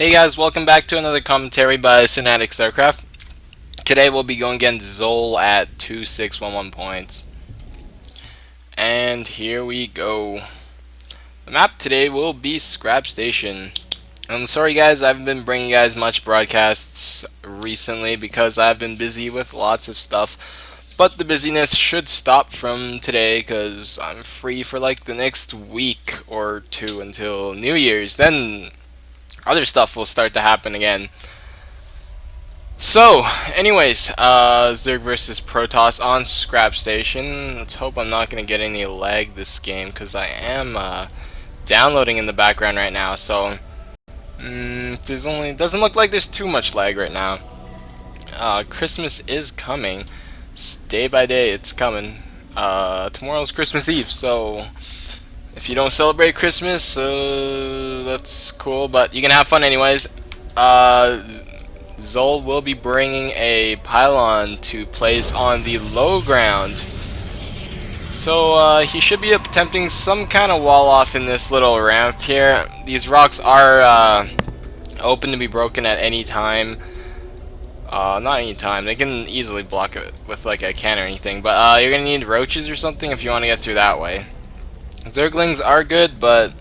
Hey guys, welcome back to another commentary by SanaticStarcraft. Today we'll be going against ZoL at 2611 points. And here we go. The map today will be Scrap Station. I'm sorry guys, I haven't been bringing you guys much broadcasts recently because I've been busy with lots of stuff. But the busyness should stop from today because I'm free for like the next week or two until New Year's. Then other stuff will start to happen again. So, anyways, Zerg versus Protoss on Scrap Station. Let's hope I'm not going to get any lag this game, because I am downloading in the background right now, so doesn't look like there's too much lag right now. Christmas is coming. Day by day, it's coming. Tomorrow's Christmas Eve, so if you don't celebrate Christmas, that's cool, but you can have fun anyways. ZoL will be bringing a pylon to place on the low ground. So he should be attempting some kind of wall off in this little ramp here. These rocks are open to be broken at any time. Not any time. They can easily block it with like a can or anything, but you're going to need roaches or something if you want to get through that way. Zerglings are good, but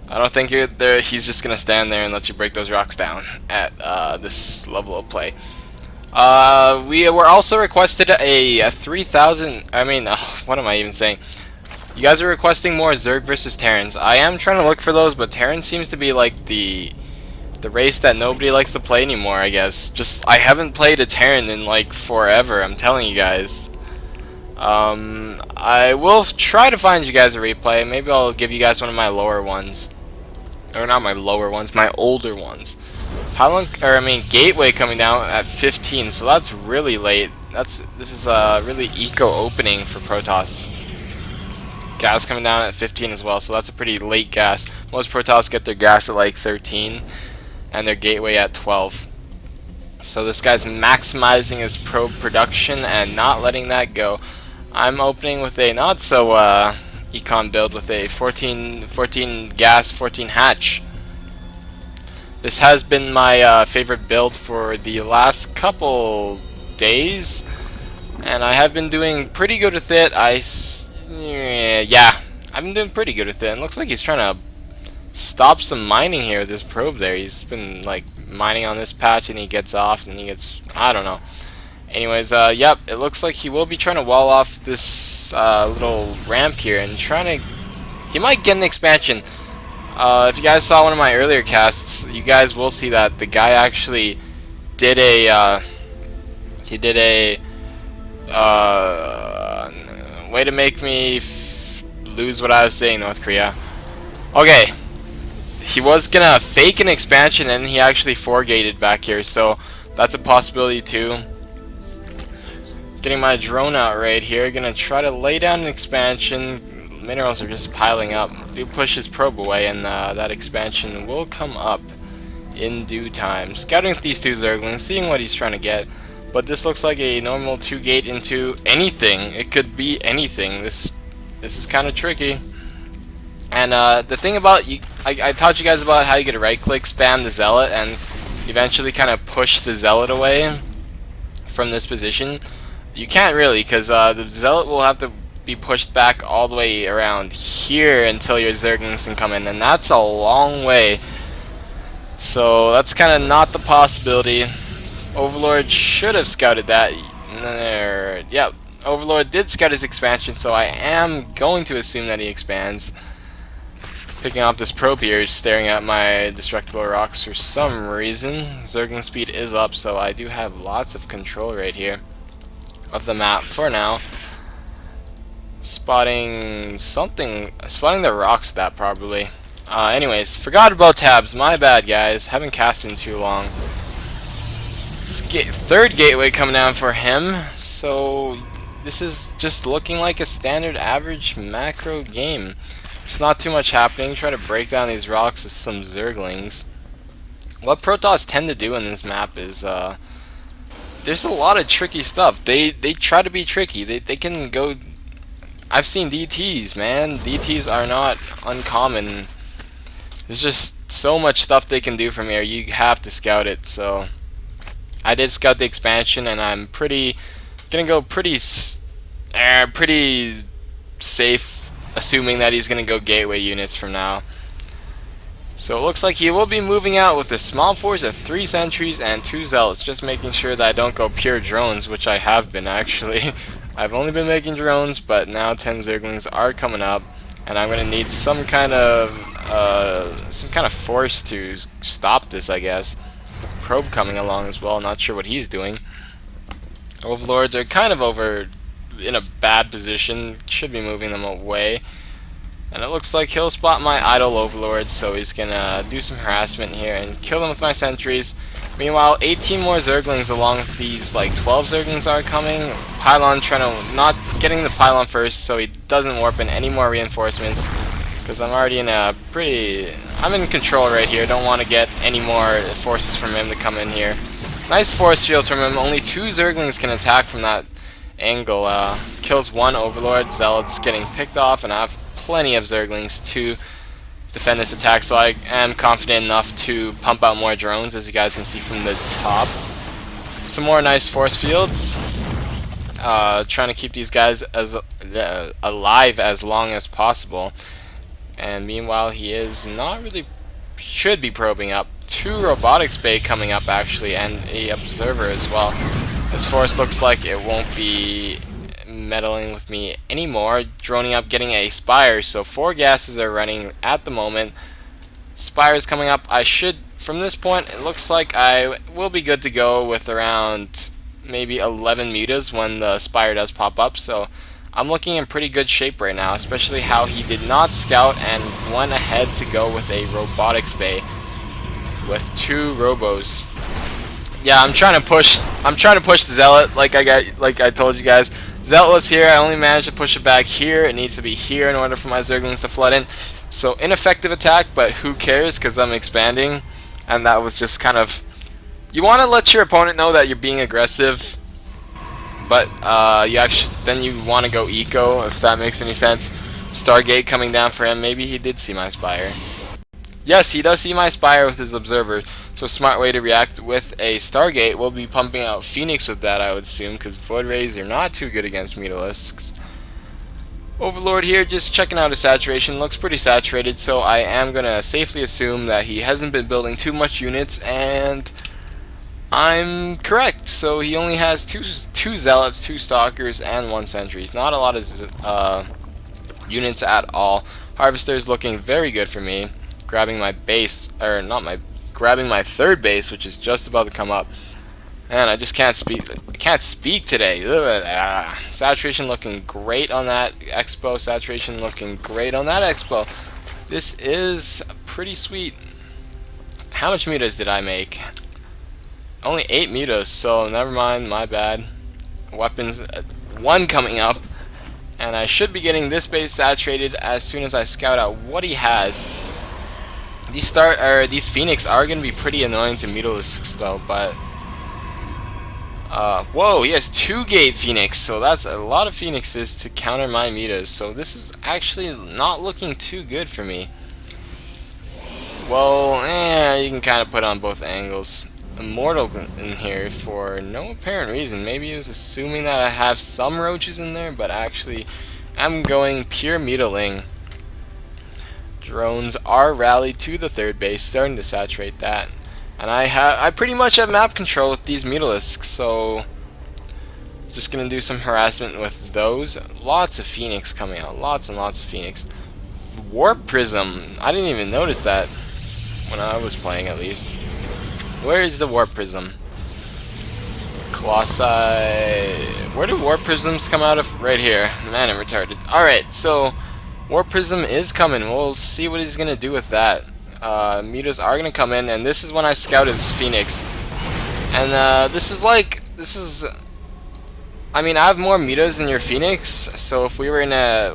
I don't think he's just going to stand there and let you break those rocks down at this level of play. We were also requested a 3,000... what am I even saying? You guys are requesting more Zerg versus Terrans. I am trying to look for those, but Terran seems to be like the race that nobody likes to play anymore, I guess. I haven't played a Terran in like forever, I'm telling you guys. I will try to find you guys a replay. Maybe I'll give you guys one of my lower ones. Or not my lower ones, my older ones. Gateway coming down at 15, so that's really late. This is a really eco opening for Protoss. Gas coming down at 15 as well, so that's a pretty late gas. Most Protoss get their gas at like 13, and their gateway at 12. So this guy's maximizing his probe production and not letting that go. I'm opening with a not so econ build with a 14 gas, 14 hatch. This has been my favorite build for the last couple days, and I have been doing pretty good with it. Yeah, I've been doing pretty good with it. And looks like he's trying to stop some mining here with this probe there. He's been like mining on this patch and he gets off and he gets, I don't know. Anyways, yep, it looks like he will be trying to wall off this little ramp here and he might get an expansion. If you guys saw one of my earlier casts, you guys will see that the guy actually did a way to make me lose what I was saying, North Korea. Okay, he was gonna fake an expansion and he actually 4-gated back here, so that's a possibility too. Getting my drone out right here, gonna try to lay down an expansion. Minerals are just piling up. Do push his probe away and that expansion will come up in due time. Scouting with these two Zerglings, seeing what he's trying to get. But this looks like a normal 2-gate into anything. It could be anything. This is kind of tricky. And the thing about, I taught you guys about how you could right-click spam the Zealot and eventually kind of push the Zealot away from this position. You can't really, because the Zealot will have to be pushed back all the way around here until your Zerglings can come in, and that's a long way. So that's kind of not the possibility. Overlord should have scouted that. Yep, Overlord did scout his expansion, so I am going to assume that he expands. Picking up this probe here, staring at my destructible rocks for some reason. Zergling speed is up, so I do have lots of control right here of the map for now. Spotting the rocks with that probably. Anyways, forgot about tabs, my bad guys, haven't cast in too long. Third gateway coming down for him, so this is just looking like a standard average macro game. There's not too much happening. Try to break down these rocks with some Zerglings. What Protoss tend to do in this map is there's a lot of tricky stuff. They try to be tricky. They can go. I've seen DTs, man. DTs are not uncommon There's just so much stuff they can do from here. You have to scout it. So I did scout the expansion, and I'm gonna go pretty safe, assuming that he's gonna go gateway units from now. So it looks like he will be moving out with a small force of 3 sentries and 2 zealots, just making sure that I don't go pure drones, which I have been actually. I've only been making drones, but now 10 zerglings are coming up, and I'm gonna need some kind of force to stop this, I guess. Probe coming along as well, not sure what he's doing. Overlords are kind of in a bad position, should be moving them away. And it looks like he'll spot my idle overlords, so he's gonna do some harassment here and kill them with my sentries. Meanwhile, 18 more zerglings along with these, like 12 zerglings are coming. Pylon trying to not getting the pylon first so he doesn't warp in any more reinforcements, because I'm already in I'm in control right here. Don't want to get any more forces from him to come in here. Nice force fields from him. Only 2 zerglings can attack from that angle. Kills 1 overlord. Zealots getting picked off, and I have plenty of zerglings to defend this attack, so I am confident enough to pump out more drones, as you guys can see from the top. Some more nice force fields. Trying to keep these guys as alive as long as possible. And meanwhile, he is not really, should be probing up. 2 robotics bay coming up actually, and a observer as well. This force looks like it won't be meddling with me anymore. Droning up, getting a spire, so 4 gases are running at the moment. Spire is coming up. I should, from this point, it looks like I will be good to go with around maybe 11 mutas when the spire does pop up, so I'm looking in pretty good shape right now, especially how he did not scout and went ahead to go with a robotics bay with 2 robos. Yeah, I'm trying to push the zealot like I told you guys. Zealot was here, I only managed to push it back here. It needs to be here in order for my zerglings to flood in. So ineffective attack, but who cares, because I'm expanding. And that was just kind of, you want to let your opponent know that you're being aggressive, but then you want to go eco, if that makes any sense. Stargate coming down for him. Maybe he did see my spire. Yes, he does see my spire with his observer. So a smart way to react with a Stargate. We'll be pumping out Phoenix with that, I would assume, because Void Rays are not too good against Mutalisks. Overlord here, just checking out his saturation. Looks pretty saturated, so I am going to safely assume that he hasn't been building too much units, and I'm correct. So he only has two Zealots, 2 Stalkers, and 1 Sentries. Not a lot of units at all. Harvester's looking very good for me. Grabbing my base, or not my, grabbing my 3rd base, which is just about to come up. And I just can't speak. I can't speak today. Saturation looking great on that expo. Saturation looking great on that expo. This is pretty sweet. How much mutas did I make? Only 8 mutas, so never mind. My bad. Weapons, 1 coming up, and I should be getting this base saturated as soon as I scout out what he has. These Phoenix are going to be pretty annoying to Mutalisks though, but whoa, he has 2 gate Phoenix, so that's a lot of Phoenixes to counter my mutas, so this is actually not looking too good for me. Well, you can kind of put on both angles. Immortal in here for no apparent reason. Maybe he was assuming that I have some roaches in there, but actually I'm going pure mutaling. Drones are rallied to the 3rd base, starting to saturate that. And I pretty much have map control with these Mutalisks, so just gonna do some harassment with those. Lots of Phoenix coming out, lots and lots of Phoenix. Warp Prism, I didn't even notice that when I was playing, at least. Where is the Warp Prism? Colossi, where do Warp Prisms come out of? Right here. Man, I'm retarded. Alright, so Warp Prism is coming. We'll see what he's gonna do with that. Mutas are gonna come in, and this is when I scout his Phoenix. And I mean, I have more mutas than your Phoenix, so if we were in a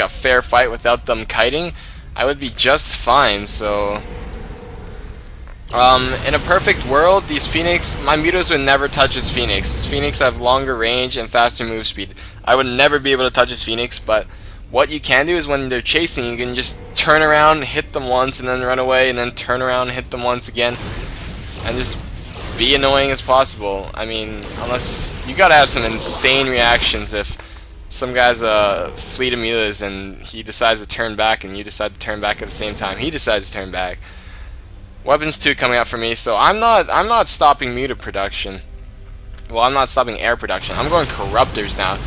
fair fight without them kiting, I would be just fine. So in a perfect world, these Phoenix, my mutas would never touch his Phoenix. His Phoenix have longer range and faster move speed. I would never be able to touch his Phoenix, but what you can do is when they're chasing, you can just turn around, hit them once, and then run away, and then turn around, hit them once again, and just be annoying as possible. I mean, unless you gotta have some insane reactions if some guy's a fleet of mutas and he decides to turn back and you decide to turn back at the same time he decides to turn back. Weapons 2 coming out for me, so I'm not stopping muta production. Well, I'm not stopping air production. I'm going corruptors now.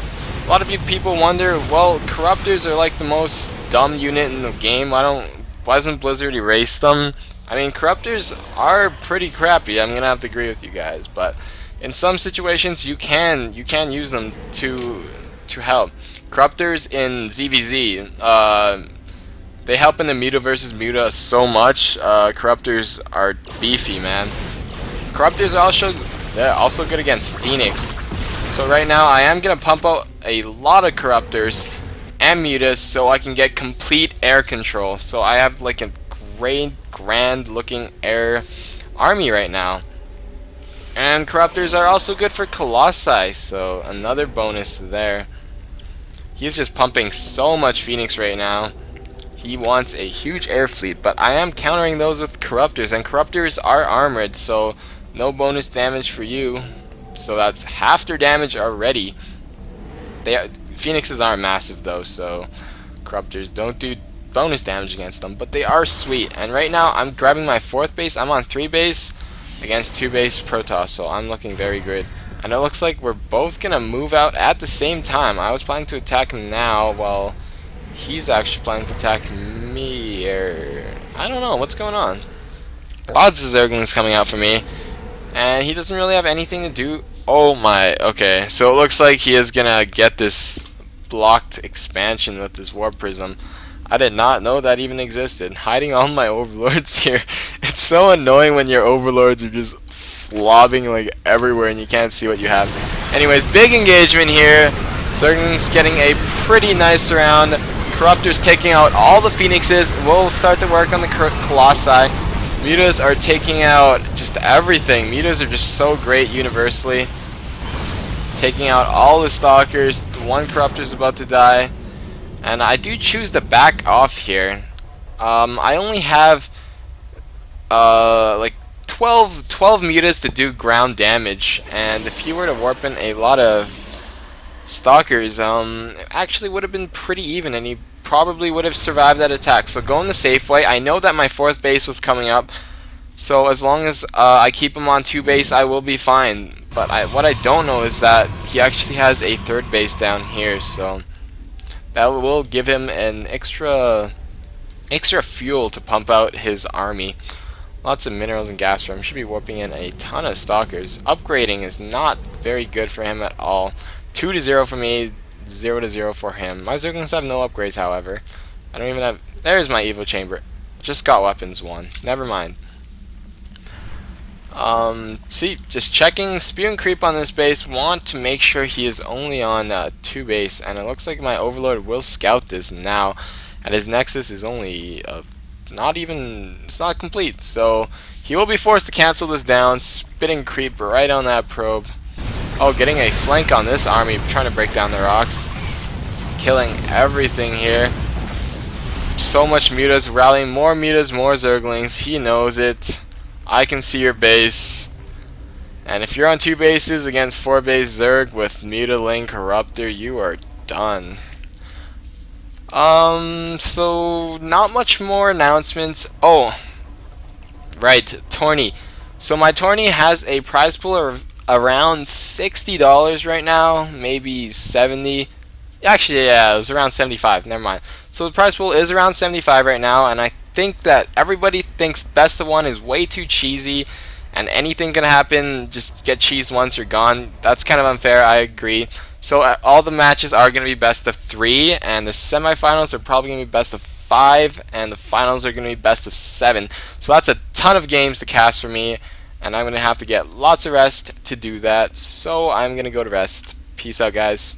A lot of you people wonder, well, corruptors are like the most dumb unit in the game. Why doesn't Blizzard erase them? I mean, corruptors are pretty crappy. I'm gonna have to agree with you guys, but in some situations you can use them to help. Corruptors in ZvZ, they help in the muta versus muta so much. Corruptors are beefy, man. Corruptors are they're also good against Phoenix. So right now I am gonna pump out a lot of corruptors and mutas so I can get complete air control. So I have like a great grand looking air army right now. And corruptors are also good for Colossi, so another bonus there. He's just pumping so much Phoenix right now. He wants a huge air fleet, but I am countering those with corruptors, and corruptors are armored, so no bonus damage for you. So that's half their damage already. Phoenixes aren't massive though, so corruptors don't do bonus damage against them, but they are sweet. And right now I'm grabbing my 4th base. I'm on 3 base against 2 base Protoss, so I'm looking very good. And it looks like we're both gonna move out at the same time. I was planning to attack him now while he's actually planning to attack me, or I don't know what's going on. Lots of Zerglings coming out for me, and he doesn't really have anything to do. Oh my, okay, so it looks like he is gonna get this blocked expansion with this Warp Prism. I did not know that even existed. Hiding all my overlords here. It's so annoying when your overlords are just flobbing like everywhere and you can't see what you have. Anyways, big engagement here. Zerglings getting a pretty nice round. Corruptors taking out all the Phoenixes. We'll start to work on the Colossi. Mutas are taking out just everything. Mutas are just so great universally. Taking out all the Stalkers. One Corruptor's about to die. And I do choose to back off here. I only have like 12 mutas to do ground damage, and if you were to warp in a lot of Stalkers, it actually would have been pretty even, and he probably would have survived that attack. So going the safe way. I know that my 4th base was coming up, so as long as I keep him on 2 base, I will be fine. But what I don't know is that he actually has a 3rd base down here, so that will give him an extra fuel to pump out his army. Lots of minerals and gas for him. Should be warping in a ton of Stalkers. Upgrading is not very good for him at all. 2-0 for me, 0-0 for him. My Zerglings have no upgrades, however. I don't even have... There's my Evo Chamber. Just got weapons 1. Never mind. See, just checking spew and creep on this base. Want to make sure he is only on 2 base, and it looks like my Overlord will scout this now, and his Nexus is only it's not complete, so he will be forced to cancel this down. Spitting creep right on that probe. Oh, getting a flank on this army, trying to break down the rocks, killing everything here. So much mutas, rallying more mutas, more Zerglings. He knows it. I can see your base. And if you're on 2 bases against 4 base Zerg with Mutaling Corruptor, you are done. So not much more announcements. Oh, right, tourney. So my tourney has a prize pool of around $60 right now, maybe 70. Actually, yeah, it was around 75. Never mind. So the prize pool is around 75 right now, and I think that everybody thinks best of 1 is way too cheesy, and anything can happen. Just get cheesed once, you're gone. That's kind of unfair. I agree. So all the matches are going to be best of 3, and the semifinals are probably going to be best of 5, and the finals are going to be best of 7. So that's a ton of games to cast for me, and I'm going to have to get lots of rest to do that. So I'm going to go to rest. Peace out, guys.